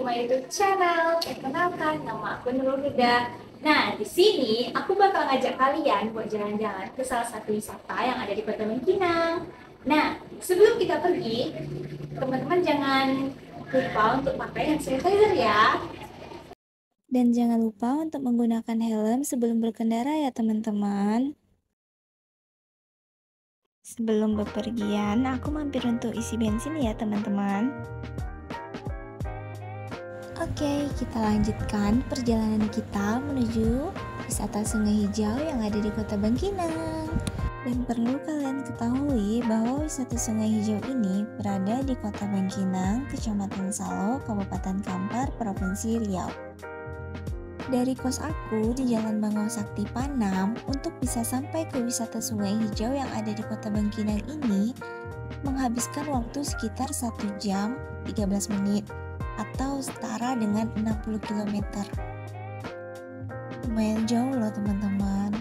my YouTube channel. Perkenalkan, nama aku Nurul Huda. Nah, di sini aku bakal ngajak kalian buat jalan-jalan ke salah satu wisata yang ada di Kota Bangkinang. Nah, sebelum kita pergi, teman-teman jangan lupa untuk pakai hand sanitizer ya. Dan jangan lupa untuk menggunakan helm sebelum berkendara ya teman-teman. Sebelum bepergian, aku mampir untuk isi bensin ya teman-teman. Oke, kita lanjutkan perjalanan kita menuju wisata Sungai Hijau yang ada di Kota Bangkinang. Dan perlu kalian ketahui bahwa wisata Sungai Hijau ini berada di Kota Bangkinang, Kecamatan Salo, Kabupaten Kampar, Provinsi Riau. Dari kos aku di Jalan Bangau Sakti Panam, untuk bisa sampai ke wisata Sungai Hijau yang ada di Kota Bangkinang ini menghabiskan waktu sekitar 1 jam 13 menit atau setara dengan 60 km. Lumayan jauh loh teman-teman.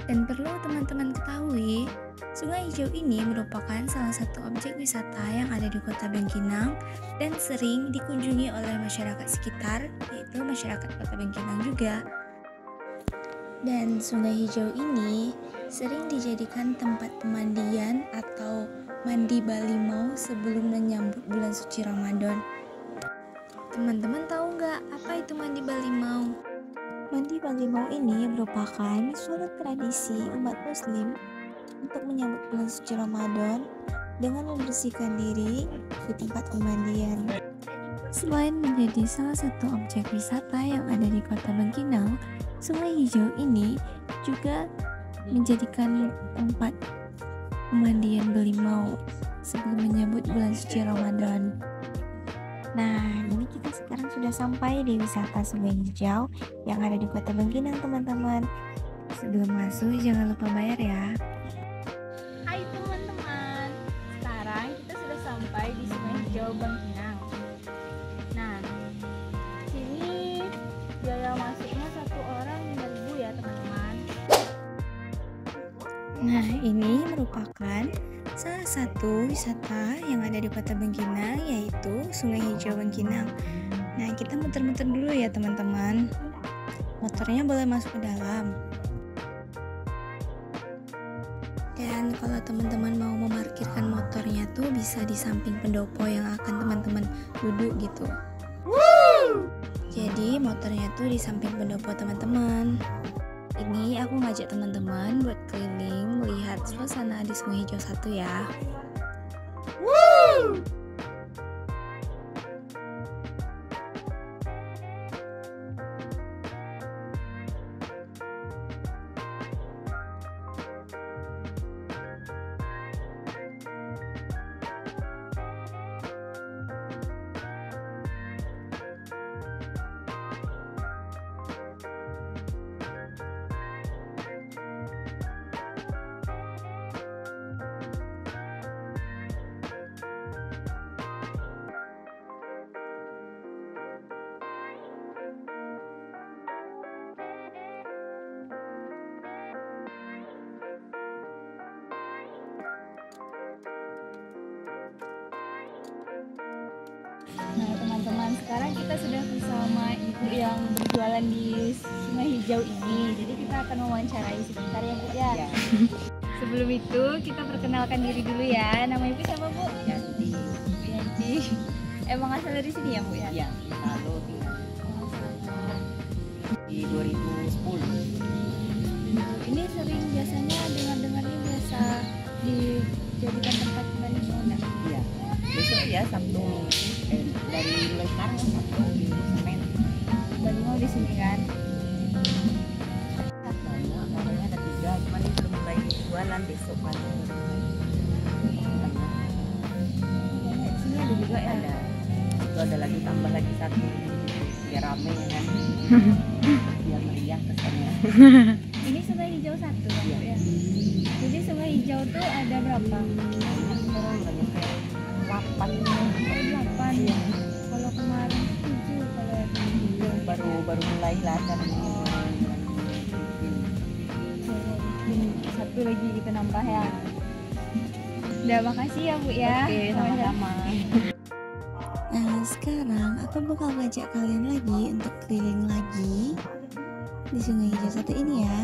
Dan perlu teman-teman ketahui, Sungai Hijau ini merupakan salah satu objek wisata yang ada di Kota Bangkinang dan sering dikunjungi oleh masyarakat sekitar, yaitu masyarakat Kota Bangkinang juga. Dan Sungai Hijau ini sering dijadikan tempat pemandian atau mandi balimau sebelum menyambut bulan suci Ramadan. Teman-teman tahu nggak apa itu mandi balimau? Mandi balimau ini merupakan suatu tradisi umat muslim untuk menyambut bulan suci Ramadan dengan membersihkan diri di tempat pemandian. Selain menjadi salah satu objek wisata yang ada di Kota Bangkinang, Sungai Hijau ini juga menjadikan tempat pemandian balimau sebelum menyambut bulan suci Ramadan. Nah, ini kita sekarang sudah sampai di wisata Sungai Hijau yang ada di Kota Bangkinang, teman-teman. Sebelum masuk, jangan lupa bayar ya. Hai teman-teman, sekarang kita sudah sampai di Sungai Hijau Bangkinang. Nah, sini biaya masuknya 1 orang 5.000 ya teman-teman. Nah, ini merupakan salah satu wisata yang ada di Kota Bangkinang, yaitu Sungai Hijau Bangkinang. Nah, kita muter-muter dulu ya teman-teman. Motornya boleh masuk ke dalam. Dan kalau teman-teman mau memarkirkan motornya tuh bisa di samping pendopo yang akan teman-teman duduk gitu. Jadi motornya tuh di samping pendopo teman-teman. Ini aku ngajak teman-teman buat keliling melihat suasana di Sungai Hijau 1 ya. Nah teman-teman, sekarang kita sudah bersama ibu yang berjualan di Sungai Hijau ini. Jadi kita akan mewawancarai sebentar ya Bu ya. Sebelum itu kita perkenalkan diri dulu ya. Nama ibu siapa Bu? Yanti. Bu Yanti. Emang asal dari sini ya Bu ya? Iya, lalu di 2010. Ini sering biasanya dengar-dengarnya biasa dijadikan tempat balimau enggak? Iya. Besok ya Sabtu. Dari mulai sekarang Sabtu Minggu Senin. Balimau di sini kan? Banyak, orangnya ada 3, cuman ini belum mulai jualan besok paling. Di sini ada juga ya? Ada. Itu ada lagi tambah lagi 1 biar rame ya kan. Biar meriah kesannya. Ini Sungai Hijau 1 ya Bu Iya. ya? Jadi Sungai Hijau tuh ada berapa? Banyak sekarang banyak kayak 8. Oh, 8 ya. Kalau kemarin 7 kalau yang Baru mulai lah caranya. satu lagi gitu nambah ya. Udah, makasih ya Bu ya. Oke, sama-sama. Nah, sekarang aku bakal ngajak kalian lagi untuk keliling lagi di Sungai Hijau satu ini ya.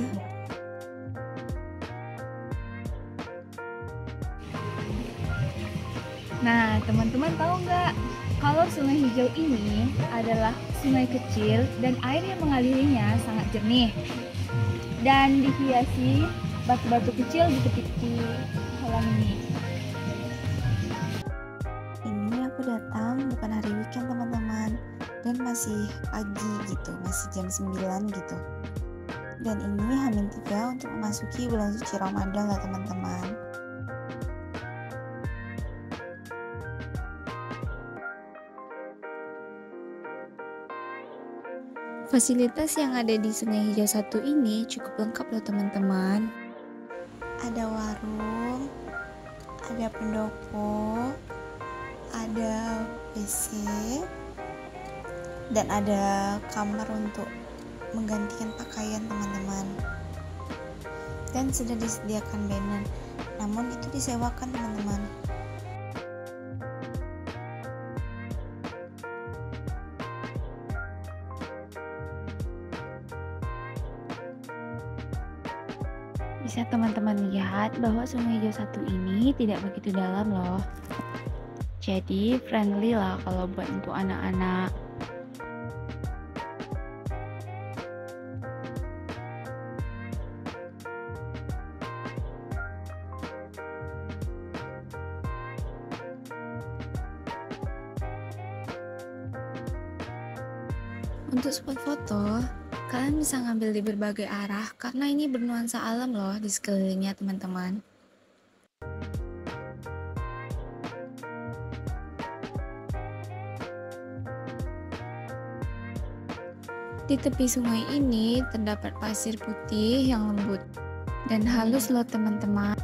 Nah, teman-teman tahu nggak kalau Sungai Hijau ini adalah sungai kecil dan air yang mengalirinya sangat jernih dan dihiasi batu-batu kecil di tepi kolam ini. Ini aku datang bukan hari weekend teman-teman, dan masih pagi gitu, masih jam 9 gitu. Dan ini H-3 untuk memasuki bulan suci Ramadan lah teman-teman. Fasilitas yang ada di Sungai Hijau 1 ini cukup lengkap loh teman-teman. Ada warung, ada pendopo, ada WC, dan ada kamar untuk menggantikan pakaian teman-teman. Dan sudah disediakan banner, namun itu disewakan teman-teman. Bisa teman-teman lihat bahwa Sungai Hijau 1 ini tidak begitu dalam loh. Jadi friendly lah kalau buat untuk anak-anak. Untuk spot foto, kalian bisa ngambil di berbagai arah karena ini bernuansa alam loh di sekelilingnya teman-teman. Di tepi sungai ini terdapat pasir putih yang lembut dan halus loh teman-teman.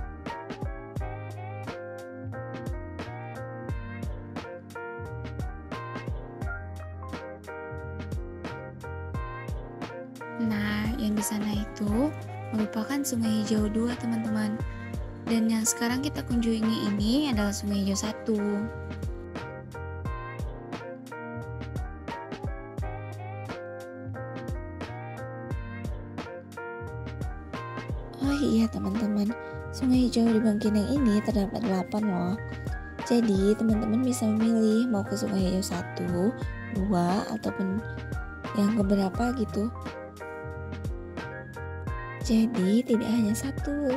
Nah, yang di sana itu merupakan Sungai Hijau 2 teman-teman. Dan yang sekarang kita kunjungi ini adalah Sungai Hijau 1. Oh iya teman-teman, Sungai Hijau di Bangkinang ini terdapat 8 loh. Jadi teman-teman bisa memilih mau ke Sungai Hijau 1, 2, ataupun yang keberapa gitu. Jadi tidak hanya satu.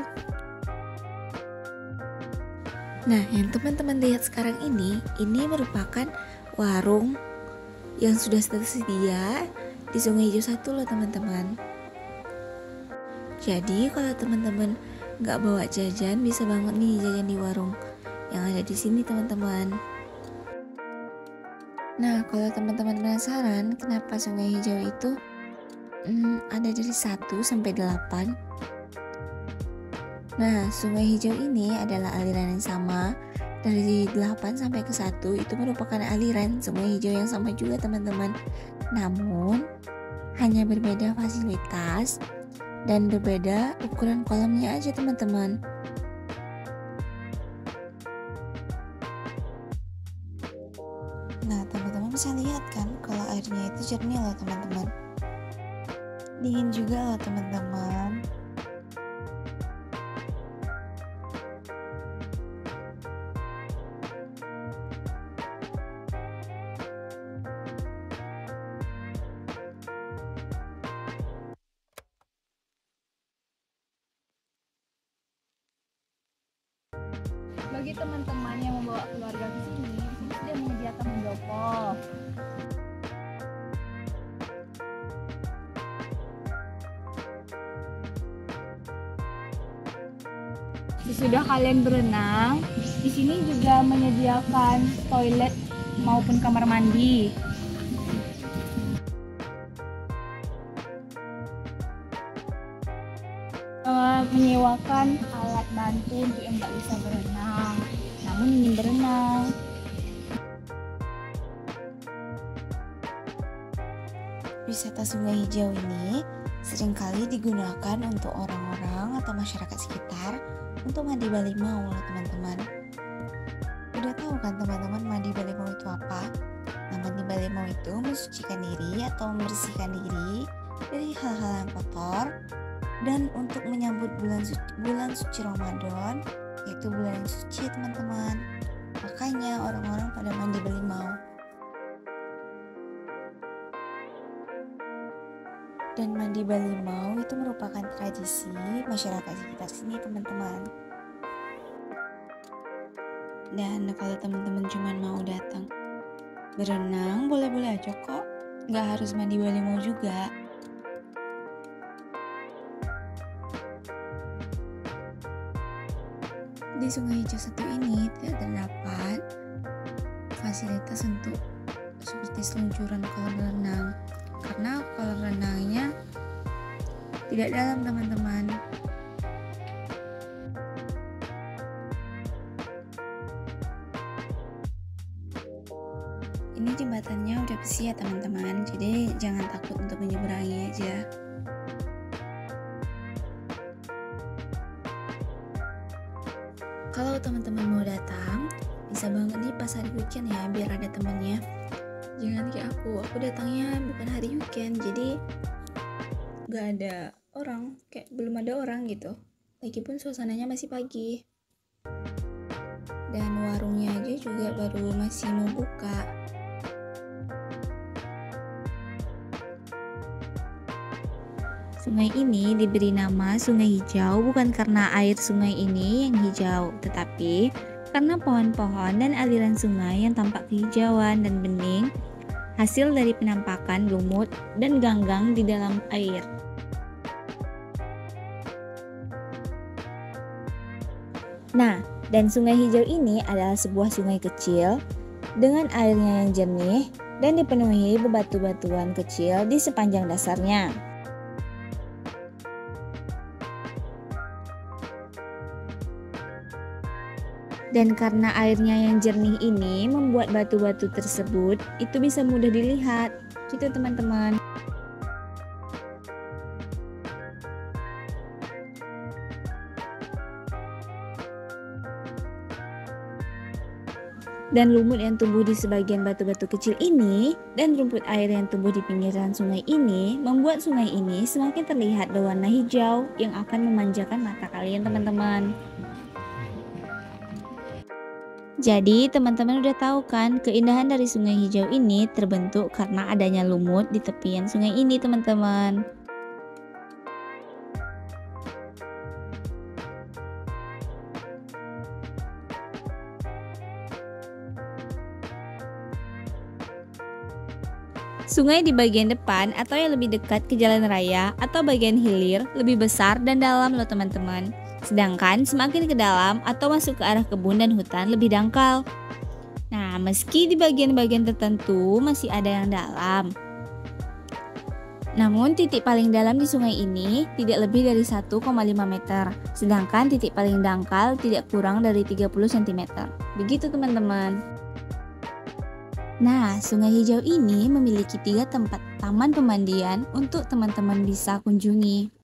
Nah, yang teman-teman lihat sekarang ini merupakan warung yang sudah tersedia di Sungai Hijau 1 loh teman-teman. Jadi kalau teman-teman nggak bawa jajan, bisa banget nih jajan di warung yang ada di sini teman-teman. Nah, kalau teman-teman penasaran kenapa Sungai Hijau itu ada dari 1 sampai 8. Nah, Sungai Hijau ini adalah aliran yang sama. Dari 8 sampai ke 1 itu merupakan aliran Sungai Hijau yang sama juga teman-teman. Namun hanya berbeda fasilitas dan berbeda ukuran kolamnya aja teman-teman. Nah, teman-teman bisa lihat kan kalau airnya itu jernih loh teman-teman. Dingin juga loh teman-teman. Bagi teman-teman yang membawa keluarga ke sini, sudah menyediakan pendopo. Sesudah kalian berenang, di sini juga menyediakan toilet maupun kamar mandi. Menyewakan alat bantu untuk yang nggak bisa berenang, namun ingin berenang. Wisata Sungai Hijau ini seringkali digunakan untuk orang-orang atau masyarakat sekitar untuk mandi balimau loh teman-teman. Udah tahu kan teman-teman mandi balimau itu apa? Nah, mandi balimau itu mensucikan diri atau membersihkan diri dari hal-hal yang kotor dan untuk menyambut bulan suci Ramadan, yaitu bulan yang suci teman-teman. Makanya orang-orang pada mandi balimau. Dan mandi balimau itu merupakan tradisi masyarakat sekitar sini teman-teman. Dan kalau teman-teman cuma mau datang berenang, boleh-boleh aja kok. Nggak harus mandi balimau juga. Di Sungai Hijau satu ini tidak terdapat fasilitas untuk seperti seluncuran kolam renang, karena kolam renangnya tidak dalam teman-teman. Ini jembatannya udah besi ya teman-teman, jadi jangan takut untuk menyeberangi aja. Kalau teman-teman mau datang, bisa banget nih pas hari weekend ya, biar ada temannya. Jangan kayak aku datangnya bukan hari weekend, jadi gak ada orang, kayak belum ada orang gitu. Lagipun suasananya masih pagi. Dan warungnya aja juga baru masih mau buka. Sungai ini diberi nama Sungai Hijau bukan karena air sungai ini yang hijau, tetapi karena pohon-pohon dan aliran sungai yang tampak kehijauan dan bening, hasil dari penampakan lumut dan ganggang di dalam air. Nah, dan Sungai Hijau ini adalah sebuah sungai kecil dengan airnya yang jernih dan dipenuhi bebatu-batuan kecil di sepanjang dasarnya. Dan karena airnya yang jernih ini membuat batu-batu tersebut itu bisa mudah dilihat, gitu teman-teman. Dan lumut yang tumbuh di sebagian batu-batu kecil ini dan rumput air yang tumbuh di pinggiran sungai ini membuat sungai ini semakin terlihat berwarna hijau yang akan memanjakan mata kalian teman-teman. Jadi teman-teman udah tahu kan keindahan dari Sungai Hijau ini terbentuk karena adanya lumut di tepian sungai ini teman-teman. Sungai di bagian depan atau yang lebih dekat ke jalan raya atau bagian hilir lebih besar dan dalam loh teman-teman. Sedangkan semakin ke dalam atau masuk ke arah kebun dan hutan lebih dangkal. Nah, meski di bagian-bagian tertentu masih ada yang dalam, namun titik paling dalam di sungai ini tidak lebih dari 1,5 meter. Sedangkan titik paling dangkal tidak kurang dari 30 cm. Begitu teman-teman. Nah, Sungai Hijau ini memiliki 3 tempat taman pemandian untuk teman-teman bisa kunjungi.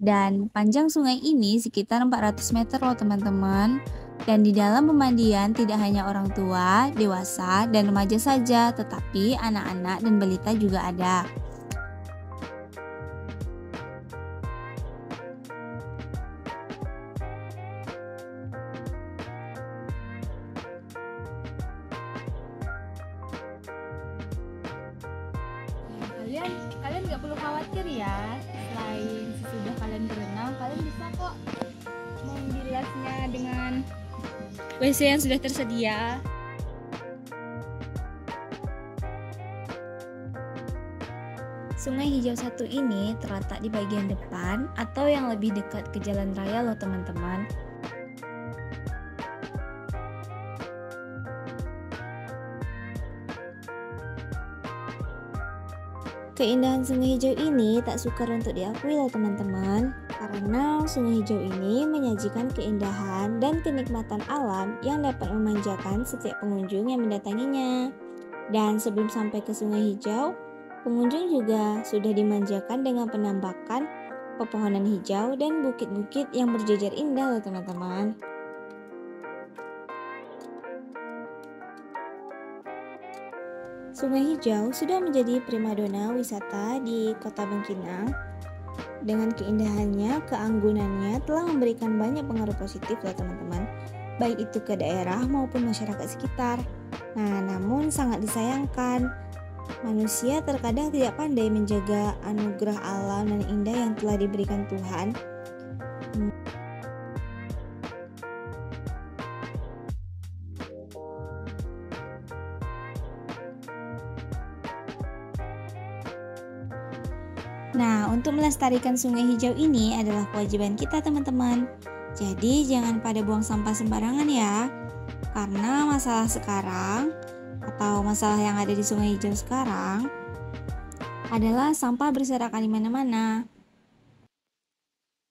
Dan panjang sungai ini sekitar 400 meter loh teman-teman. Dan di dalam pemandian tidak hanya orang tua, dewasa, dan remaja saja, tetapi anak-anak dan balita juga ada. Kalian nggak perlu khawatir ya. Selain sesudah kalian berenang, kalian bisa kok membilasnya dengan WC yang sudah tersedia. Sungai Hijau satu ini terletak di bagian depan atau yang lebih dekat ke jalan raya loh teman-teman. Keindahan Sungai Hijau ini tak sukar untuk diakui loh teman-teman, karena Sungai Hijau ini menyajikan keindahan dan kenikmatan alam yang dapat memanjakan setiap pengunjung yang mendatanginya. Dan sebelum sampai ke Sungai Hijau, pengunjung juga sudah dimanjakan dengan penambakan pepohonan hijau, dan bukit-bukit yang berjejer indah loh teman-teman. Sungai Hijau sudah menjadi primadona wisata di Kota Bangkinang. Dengan keindahannya, keanggunannya telah memberikan banyak pengaruh positif loh teman-teman, baik itu ke daerah maupun masyarakat sekitar. Nah, namun sangat disayangkan, manusia terkadang tidak pandai menjaga anugerah alam dan indah yang telah diberikan Tuhan. Nah, untuk melestarikan sungai hijau ini adalah kewajiban kita teman-teman. Jadi jangan pada buang sampah sembarangan ya. Karena masalah sekarang atau masalah yang ada di sungai hijau sekarang adalah sampah berserakan di mana-mana.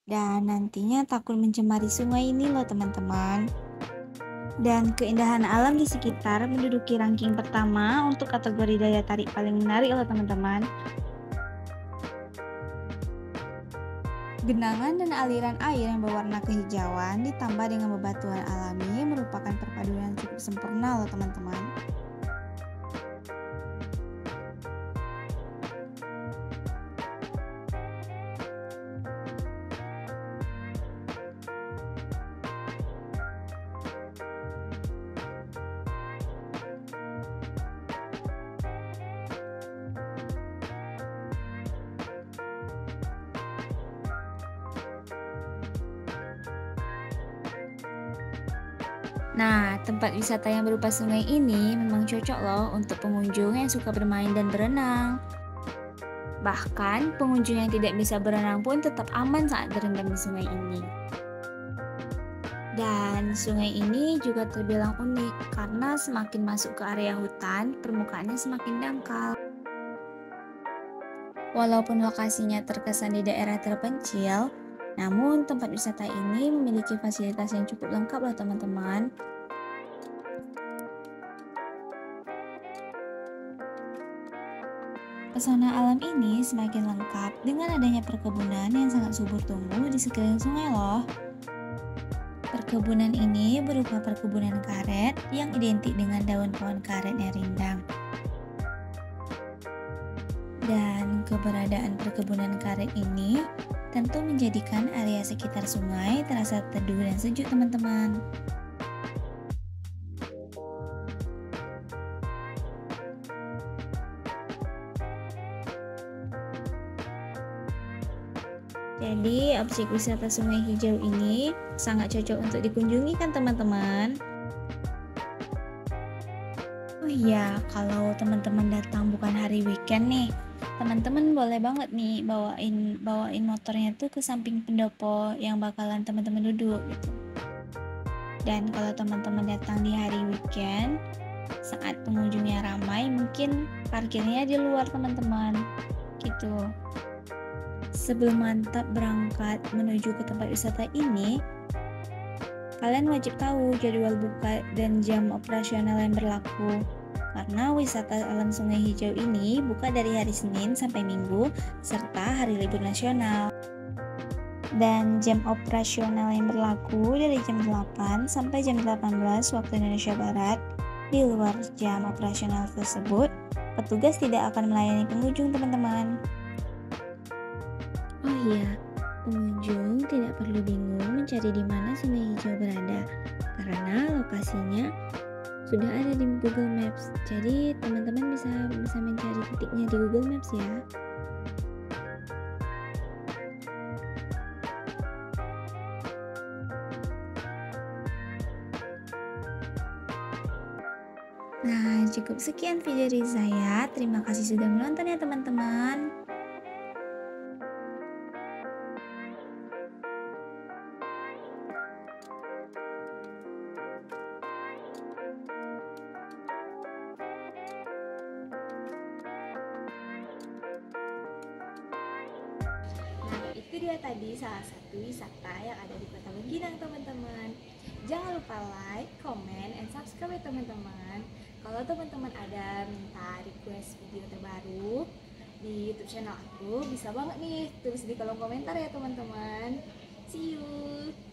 Dan nantinya takut mencemari sungai ini loh teman-teman. Dan keindahan alam di sekitar menduduki ranking pertama untuk kategori daya tarik paling menarik loh teman-teman. Genangan dan aliran air yang berwarna kehijauan ditambah dengan bebatuan alami merupakan perpaduan yang cukup sempurna loh teman-teman. Nah, tempat wisata yang berupa sungai ini memang cocok loh untuk pengunjung yang suka bermain dan berenang. Bahkan, pengunjung yang tidak bisa berenang pun tetap aman saat berendam di sungai ini. Dan sungai ini juga terbilang unik karena semakin masuk ke area hutan, permukaannya semakin dangkal. Walaupun lokasinya terkesan di daerah terpencil, namun tempat wisata ini memiliki fasilitas yang cukup lengkap loh teman-teman. Pesona alam ini semakin lengkap dengan adanya perkebunan yang sangat subur tumbuh di sekeliling sungai loh. Perkebunan ini berupa perkebunan karet yang identik dengan daun pohon karet yang rindang. Dan keberadaan perkebunan karet ini tentu menjadikan area sekitar sungai terasa teduh dan sejuk teman-teman. Jadi objek wisata Sungai Hijau ini sangat cocok untuk dikunjungi kan teman-teman? Oh iya, kalau teman-teman datang bukan hari weekend nih, teman-teman boleh banget nih bawain motornya tuh ke samping pendopo yang bakalan teman-teman duduk gitu. Dan kalau teman-teman datang di hari weekend saat pengunjungnya ramai, mungkin parkirnya di luar teman-teman gitu. Sebelum mantap berangkat menuju ke tempat wisata ini, kalian wajib tahu jadwal buka dan jam operasional yang berlaku. Karena wisata alam Sungai Hijau ini buka dari hari Senin sampai Minggu serta hari libur nasional. Dan jam operasional yang berlaku dari jam 8 sampai jam 18 waktu Indonesia Barat. Di luar jam operasional tersebut, petugas tidak akan melayani pengunjung teman-teman. Oh iya, pengunjung tidak perlu bingung mencari di mana Sungai Hijau berada karena lokasinya sudah ada di Google Maps. Jadi teman-teman bisa mencari titiknya di Google Maps ya. Nah, cukup sekian video dari saya. Terima kasih sudah menonton ya teman-teman. Itu dia tadi salah satu wisata yang ada di Kota Bangkinang teman-teman. Jangan lupa like, comment, and subscribe ya teman-teman. Kalau teman-teman ada minta request video terbaru, di YouTube channel aku, bisa banget nih tulis di kolom komentar ya teman-teman. See you.